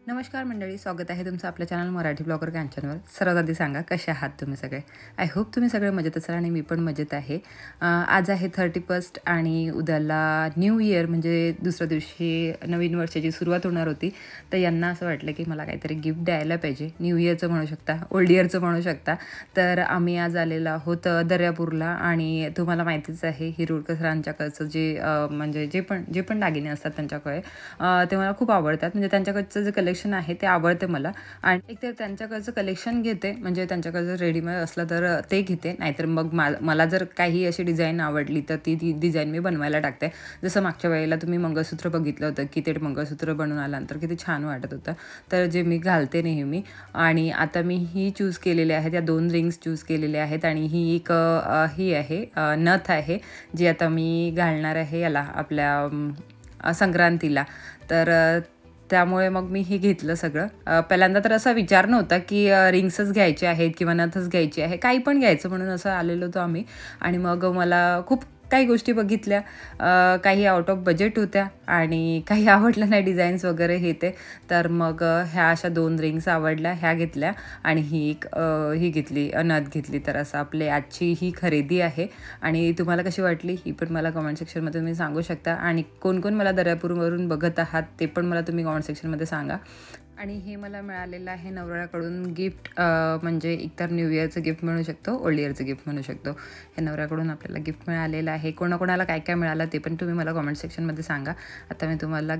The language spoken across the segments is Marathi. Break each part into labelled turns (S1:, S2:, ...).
S1: नमस्कार मंडळी, स्वागत आहे तुमचं आपल्या चॅनल मराठी ब्लॉगर कांचनवर। सर्वात आधी सांगा कसे आहात तुम्ही सगळे। आय होप तुम्ही सगळे मजेत असाल आणि मी पण मजेत आहे। आज आहे 31 आणि उद्याला न्यू इयर म्हणजे दुसऱ्या दिवशी नवीन वर्षाची सुरुवात होणार होती। तर यांना असं वाटलं की मला काहीतरी गिफ्ट द्यायला पाहिजे, न्यू इयरचं म्हणू शकता, ओल्ड इयरचं म्हणू शकता। तर आम्ही आज आलेलो आहोत दर्यापूरला आणि तुम्हाला माहितीच आहे हिरोडकर सरांच्याकडचं म्हणजे जे पण दागिने असतात त्यांच्याकडे ते मला खूप आवडतात। म्हणजे त्यांच्याकडचं जे कलेक्शन आहे ते आवडते मला आणि एक तर त्यांच्याकडचं कलेक्शन घेते, म्हणजे त्यांच्याकडचं रेडीमेड असलं तर ते घेते, नाहीतर मग मला जर काही अशी डिझाईन आवडली तर ती डिझाईन मी बनवायला टाकते। जसं मागच्या वेळेला तुम्ही मंगळसूत्र बघितलं होतं की ते मंगळसूत्र बनवून आल्यानंतर किती छान वाटत होतं, तर जे मी घालते नेहमी। आणि आता मी ही चूज केलेले आहेत, या 2 रिंग्स चूज केलेले आहेत आणि ही एक ही आहे नथ आहे जी आता मी घालणार आहे याला आपल्या संक्रांतीला। तर त्यामुळे मग मी हे घेतलं सगळं। पहिल्यांदा तर असा विचार नव्हता की रिंग्सच घ्यायचे आहेत किंवा नथच घ्यायची आहे, काही पण घ्यायचं म्हणून असं आलेलो होतो आम्ही। आणि मग मला खूप काही गोष्टी बघितल्या, काही आउट ऑफ बजेट होत्या आणि काही आवडलं नाही डिझाईन्स वगैरे हे ते। तर मग ह्या अशा 2 रिंग्स आवडल्या, ह्या घेतल्या आणि ही घेतली, नथ घेतली। तर असं आपले आजची ही खरेदी आहे आणि तुम्हाला कशी वाटली ही पण मला कमेंट सेक्शनमध्ये तुम्ही सांगू शकता। आणि कोण कोण मला दर्यापूरवरून बघत आहात ते पण मला तुम्ही कमेंट सेक्शनमध्ये सांगा। आणि हे मला मिळालेलं आहे नवऱ्याकडून गिफ्ट, म्हणजे एकतर न्यू इयरचं गिफ्ट म्हणू शकतो, ओल्ड इयरचं गिफ्ट म्हणू शकतो। हे नवऱ्याकडून आपल्याला गिफ्ट मिळालेलं आहे। कोणाकोणाला काय काय मिळालं ते पण तुम्ही मला कमेंट सेक्शनमध्ये सांगा। आता मी तुम्हाला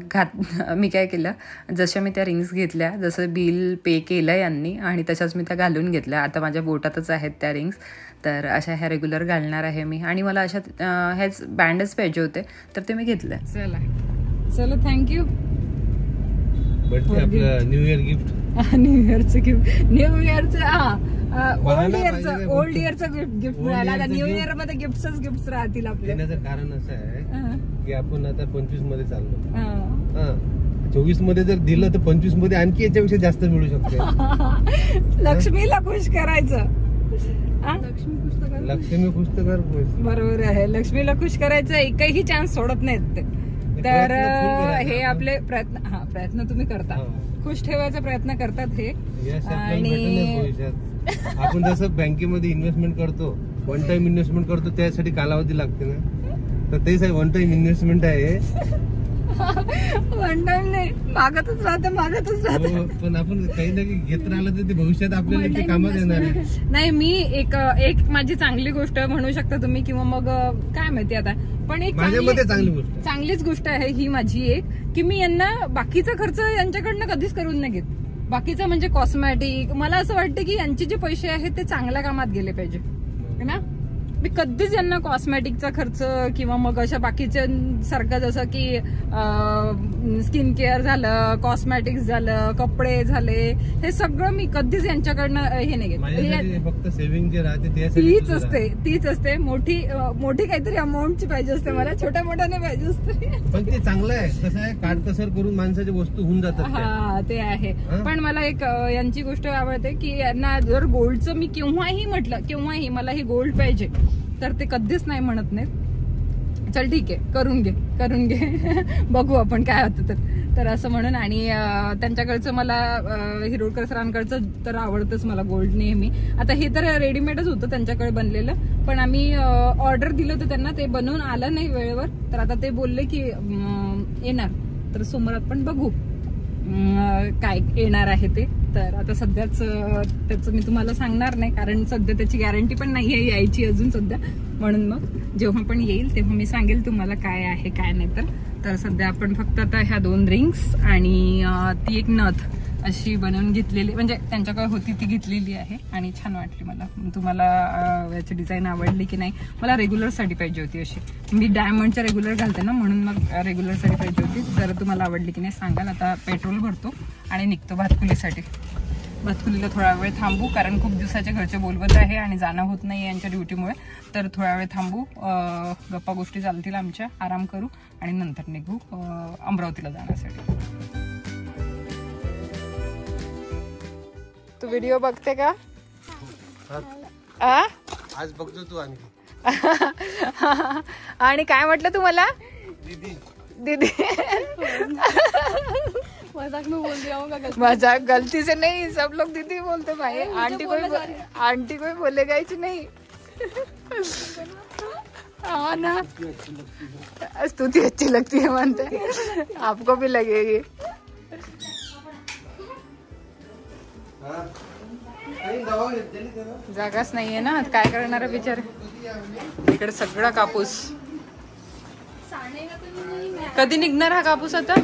S1: मी काय केलं, जशा मी त्या रिंग्स घेतल्या, जसं बिल पे केलं यांनी आणि तशाच मी त्या घालून घेतल्या। आता माझ्या बोटातच आहेत त्या रिंग्स, तर अशा ह्या रेग्युलर घालणार आहे मी। आणि मला अशा ह्याच बँडच पाहिजे होते तर ते मी घेतले। चलो thank you.
S2: New year gift,
S1: new इयरचं ओल्ड इयरचं गिफ्ट मिळालं। आता न्यू इयर मध्ये गिफ्ट्स राहतील आपल्या।
S2: देण्याचं कारण असं आहे की आपण आता 25 मध्ये चाललो, 24 मध्ये जर दिलं तर 25 मध्ये आणखी याच्यापेक्षा जास्त मिळू शकते।
S1: लक्ष्मीला खुश करायचं,
S2: लक्ष्मी खुश तर कर खुश,
S1: बरोबर आहे। लक्ष्मीला खुश करायचं एकही चान्स सोडत नाहीत ते। तर हे आपले प्रयत्न तुम्ही करता, खुश ठेवायचा प्रयत्न करतात हे। आणि
S2: आपण जसं बँकेमध्ये इन्व्हेस्टमेंट करतो, वन टाइम इन्व्हेस्टमेंट करतो, त्यासाठी कालावधी लागते ना, तर तेच आहे वन टाइम इन्व्हेस्टमेंट आहे। वन टाइम नाही, मागतच राहते। पण आपण काही ना काही घेत राहिलं तर ते भविष्यात आपल्याला ते कामात येणार आहे।
S1: नाही, मी एक माझी चांगली गोष्ट म्हणू शकता तुम्ही, किंवा मग काय माहिती आता, पण एक चांगलीच गोष्ट आहे ही माझी एक, की मी यांना बाकीचा खर्च यांच्याकडनं कधीच करून नाही घेत। बाकीचा म्हणजे कॉस्मॅटिक, मला असं वाटतं की यांचे जे पैसे आहेत ते चांगल्या कामात गेले पाहिजे ना। मी कधीच यांना कॉस्मॅटिकचा खर्च किंवा मग अशा बाकीच्या सारखं जसं की स्किन केअर झालं, कॉस्मॅटिक्स झालं, कपडे झाले, हे सगळं मी कधीच यांच्याकडनं हे नाही घेत।
S2: फक्त सेव्हिंग जे राहते
S1: तीच असते मोठी काहीतरी अमाऊंटची पाहिजे असते मला, छोट्या मोठ्याने पाहिजे असते।
S2: पण ते चांगलं आहे, कसं आहे काटकसर करून माणसाची वस्तू होऊन जातात।
S1: हा ते आहे, पण मला एक यांची गोष्ट आवडते की यांना जर गोल्डचं मी केव्हाही म्हटलं, केव्हाही मला हे गोल्ड पाहिजे तर ते कधीच नाही म्हणत नाहीत, चल ठीक आहे करून घे बघू आपण काय होतं तर असं म्हणून। आणि त्यांच्याकडचं मला हिरोडकर सरांकडचं तर आवडतंच मला गोल्ड नेहमी। आता हे तर रेडीमेडच होतं त्यांच्याकडे बनलेलं, पण आम्ही ऑर्डर दिलं होतं त्यांना, ते बनवून आलं नाही वेळेवर, तर आता ते बोलले की येणार, तर सोमवारात पण बघू काय येणार आहे ते। तर आता सध्याच त्याचं मी तुम्हाला सांगणार नाही, कारण सध्या त्याची गॅरंटी पण नाही आहे यायची अजून सध्या, म्हणून मग जेव्हा पण येईल तेव्हा मी सांगेल तुम्हाला काय आहे काय नाही। तर सध्या आपण फक्त आता ह्या 2 रिंग्स आणि ती एक नथ अशी बनवून घेतलेली, म्हणजे त्यांच्याकडे होती ती घेतलेली आहे आणि छान वाटली मला। तुम्हाला याची डिझाईन आवडली की नाही? मला रेग्युलरसाठी पाहिजे होती अशी, मी डायमंडच्या रेग्युलर घालते ना, म्हणून मग रेग्युलरसाठी पाहिजे होती। जर तुम्हाला आवडली की नाही सांगाल। आता पेट्रोल भरतो आणि निघतो भातकुलीसाठी। भातकुलीला थोडा वेळ थांबू, कारण खूप दिवसाचे घरचे बोलवत आहे आणि जाणं होत नाही यांच्या ड्युटीमुळे, तर थोडा वेळ थांबू, गप्पा गोष्टी चालतील आमच्या, आराम करू आणि नंतर निघू अमरावतीला जाण्यासाठी। तू व्हिडिओ बघते का?
S2: आज बघतो तू आणखी।
S1: आणि काय म्हटलं तुम्हाला? दीदी
S3: मजाक में बोल दिया होगा गलती।
S1: मजाक गलती से नहीं, सब लोग दीदी बोलते भाई, आंटी कोई बोलेगा ही नहीं। हाँ ना, स्तुति अच्छी लगती है मानते, आपको भी लगेगी। जागाच नाहीये ना, काय करणार आहे बिचारे। इकडे सगळा कापूस, कधी निघणार हा कापूस आता?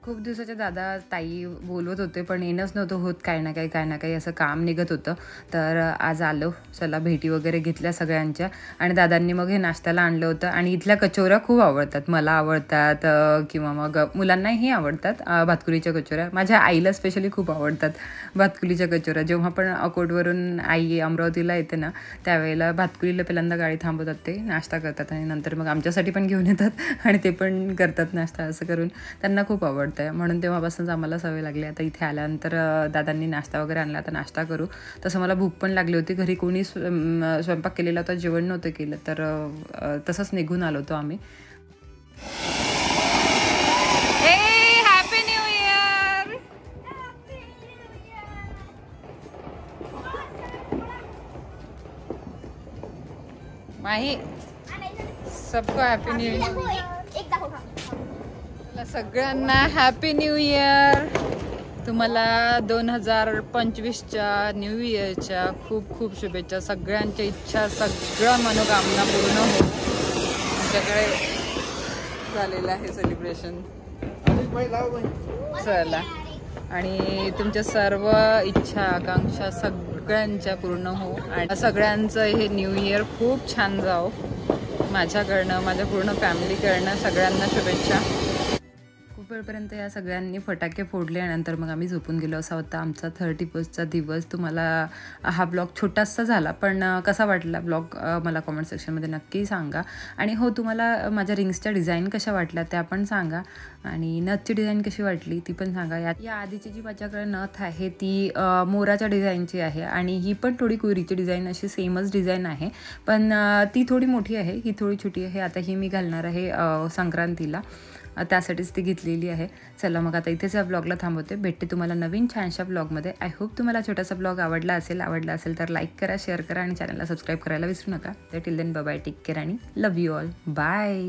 S1: खूप दिवसाचे दादा ताई बोलवत होते पण येणंच नव्हतं होत, काय ना काही असं काम निघत होतं। तर आज आलो, चला भेटी वगैरे घेतल्या सगळ्यांच्या। आणि दादांनी मग हे नाश्त्याला आणलं होतं। आणि इथल्या कचोऱ्या खूप आवडतात, मला आवडतात किंवा मग मुलांनाही आवडतात भातकुलीच्या कचोऱ्या। माझ्या आईला स्पेशली खूप आवडतात भातकुलीच्या कचोऱ्या। जेव्हा पण अकोटवरून आई अमरावतीला येते ना, त्यावेळेला भातकुलीला पहिल्यांदा गाडी थांबवतात, ते नाश्ता करतात आणि नंतर मग आमच्यासाठी पण घेऊन येतात आणि ते पण करतात नाश्ता। असं करून त्यांना खूप आवडतं, म्हणून तेव्हापासूनच आम्हाला सवय लागली। आता इथे आल्यानंतर दादांनी नाश्ता वगैरे आणला, आता नाश्ता करू। तसं मला भूक पण लागली होती, घरी कोणी स्वयंपाक केलेला होता, जेवण नव्हतं केलं, तर तसंच निघून आलो होतो आम्ही। Happy new year. माही सबको हॅपी न्यू इयर, सगळ्यांना हॅपी न्यू इयर। तुम्हाला 2025च्या न्यू इयरच्या खूप खूप शुभेच्छा। सगळ्यांच्या इच्छा, सगळ्या मनोकामना पूर्ण हो। आमच्याकडे झालेलं आहे सेलिब्रेशन, चला। आणि तुमच्या सर्व इच्छा आकांक्षा सगळ्यांच्या पूर्ण हो आणि सगळ्यांचं हे न्यू इयर खूप छान जाओ। माझ्याकडनं, माझ्या पूर्ण फॅमिलीकडनं सगळ्यांना शुभेच्छा। खूप वेळपर्यंत या सगळ्यांनी फटाके फोडले आणि नंतर मग आम्ही झोपून गेलो। असा होता आमचा 31st दिवस। तुम्हाला हा ब्लॉग छोटासा झाला, पण कसा वाटला ब्लॉग मला कमेंट सेक्शनमध्ये नक्की सांगा। आणि हो, तुम्हाला माझ्या रिंग्सच्या डिझाईन कशा वाटल्या त्या पण सांगा, आणि नथची डिझाईन कशी वाटली ती पण सांगा। या आधीची जी माझ्याकडे नथ आहे ती मोराच्या डिझाईनची आहे, आणि ही पण थोडी कुरीची डिझाईन, अशी सेमच डिझाईन आहे, पण ती थोडी मोठी आहे, ही थोडी छोटी आहे। आता ही मी घालणार आहे संक्रांतीला, त्यासाठीच ती घेतलेली आहे। चला मग आता इथेच या ब्लॉगला थांबवते, भेटते तुम्हाला नवीन छानशा ब्लॉगमध्ये। आय होप तुम्हाला छोटासा ब्लॉग आवडला असेल तर लाईक करा, शेअर करा आणि चॅनलला सबस्क्राईब करायला विसरू नका। तर till then bye bye, take care आणि लव्ह यू ऑल, बाय।